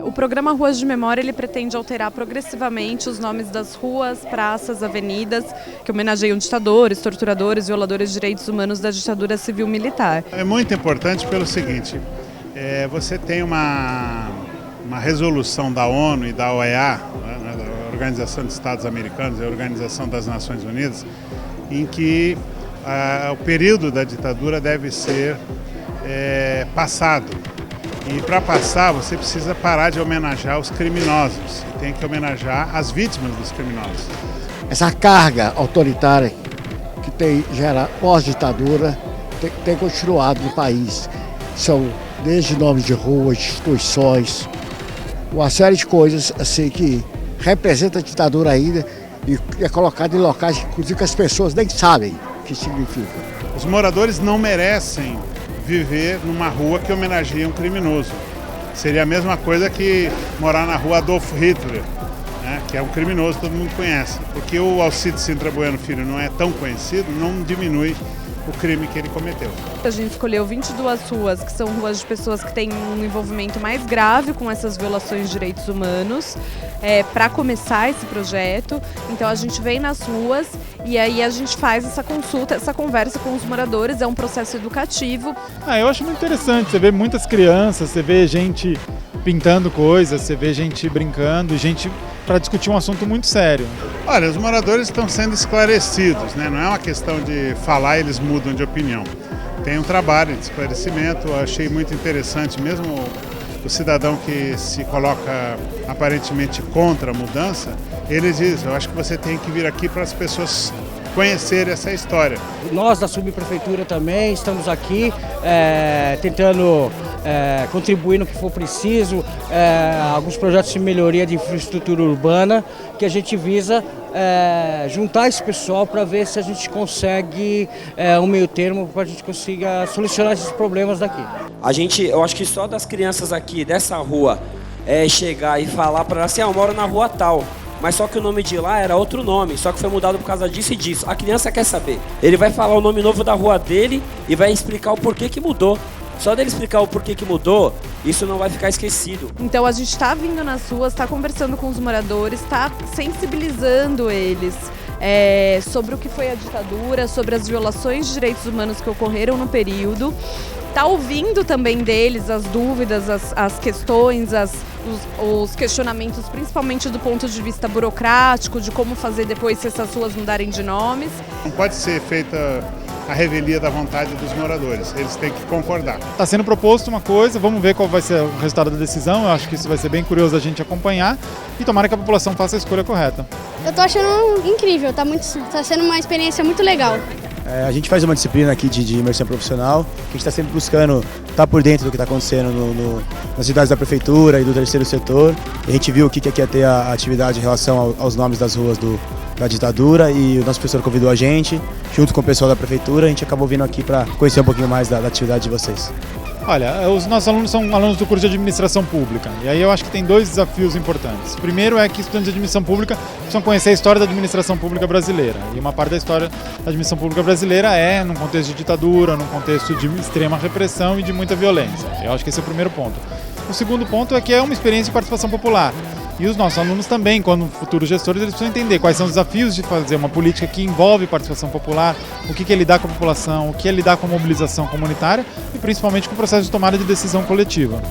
O programa Ruas de Memória ele pretende alterar progressivamente os nomes das ruas, praças, avenidas que homenageiam ditadores, torturadores, violadores de direitos humanos da ditadura civil-militar. É muito importante pelo seguinte, você tem uma resolução da ONU e da OEA, né, da Organização dos Estados Americanos e a Organização das Nações Unidas, em que o período da ditadura deve ser passado. E para passar, você precisa parar de homenagear os criminosos e tem que homenagear as vítimas dos criminosos. Essa carga autoritária que gera pós-ditadura tem continuado no país. São desde nomes de ruas, instituições, uma série de coisas assim que representa a ditadura ainda e é colocado em locais inclusive que as pessoas nem sabem o que significa. Os moradores não merecem viver numa rua que homenageia um criminoso. Seria a mesma coisa que morar na rua Adolfo Hitler, né, que é um criminoso que todo mundo conhece. Porque o Alcides Sintra Bueno Filho não é tão conhecido, não diminui o crime que ele cometeu. A gente escolheu 22 ruas, que são ruas de pessoas que têm um envolvimento mais grave com essas violações de direitos humanos, para começar esse projeto. Então a gente vem nas ruas e aí a gente faz essa consulta, essa conversa com os moradores, é um processo educativo. Eu acho muito interessante, você vê muitas crianças, você vê gente pintando coisas, você vê gente brincando, gente para discutir um assunto muito sério. Olha, os moradores estão sendo esclarecidos, né? Não é uma questão de falar e eles mudam de opinião. Tem um trabalho de esclarecimento, eu achei muito interessante, mesmo o cidadão que se coloca aparentemente contra a mudança, ele diz, eu acho que você tem que vir aqui para as pessoas conhecerem essa história. Nós da subprefeitura também estamos aqui tentando contribuir no que for preciso, alguns projetos de melhoria de infraestrutura urbana que a gente visa juntar esse pessoal para ver se a gente consegue um meio termo para a gente consiga solucionar esses problemas daqui. Eu acho que só das crianças aqui dessa rua chegar e falar para ela assim, eu moro na rua tal. Mas só que o nome de lá era outro nome, só que foi mudado por causa disso e disso. A criança quer saber. Ele vai falar o nome novo da rua dele e vai explicar o porquê que mudou. Só dele explicar o porquê que mudou, isso não vai ficar esquecido. Então a gente está vindo nas ruas, está conversando com os moradores, está sensibilizando eles sobre o que foi a ditadura, sobre as violações de direitos humanos que ocorreram no período. Está ouvindo também deles as dúvidas, as questões, os questionamentos, principalmente do ponto de vista burocrático, de como fazer depois se essas ruas mudarem de nomes. Não pode ser feita a revelia da vontade dos moradores, eles têm que concordar. Está sendo proposto uma coisa, vamos ver qual vai ser o resultado da decisão, eu acho que isso vai ser bem curioso a gente acompanhar e tomara que a população faça a escolha correta. Eu tô achando incrível, tá sendo uma experiência muito legal. A gente faz uma disciplina aqui de imersão profissional, que a gente está sempre buscando estar por dentro do que está acontecendo nas cidades da prefeitura e do terceiro setor. E a gente viu o que ia ter a atividade em relação aos nomes das ruas da ditadura e o nosso professor convidou a gente, junto com o pessoal da prefeitura, a gente acabou vindo aqui para conhecer um pouquinho mais da atividade de vocês. Olha, os nossos alunos são alunos do curso de Administração Pública, e aí eu acho que tem dois desafios importantes. Primeiro é que estudantes de Administração Pública precisam conhecer a história da Administração Pública brasileira, e uma parte da história da Administração Pública brasileira é num contexto de ditadura, num contexto de extrema repressão e de muita violência. Eu acho que esse é o primeiro ponto. O segundo ponto é que é uma experiência de participação popular. E os nossos alunos também, quando futuros gestores, eles precisam entender quais são os desafios de fazer uma política que envolve participação popular, o que é lidar com a população, o que é lidar com a mobilização comunitária e principalmente com o processo de tomada de decisão coletiva.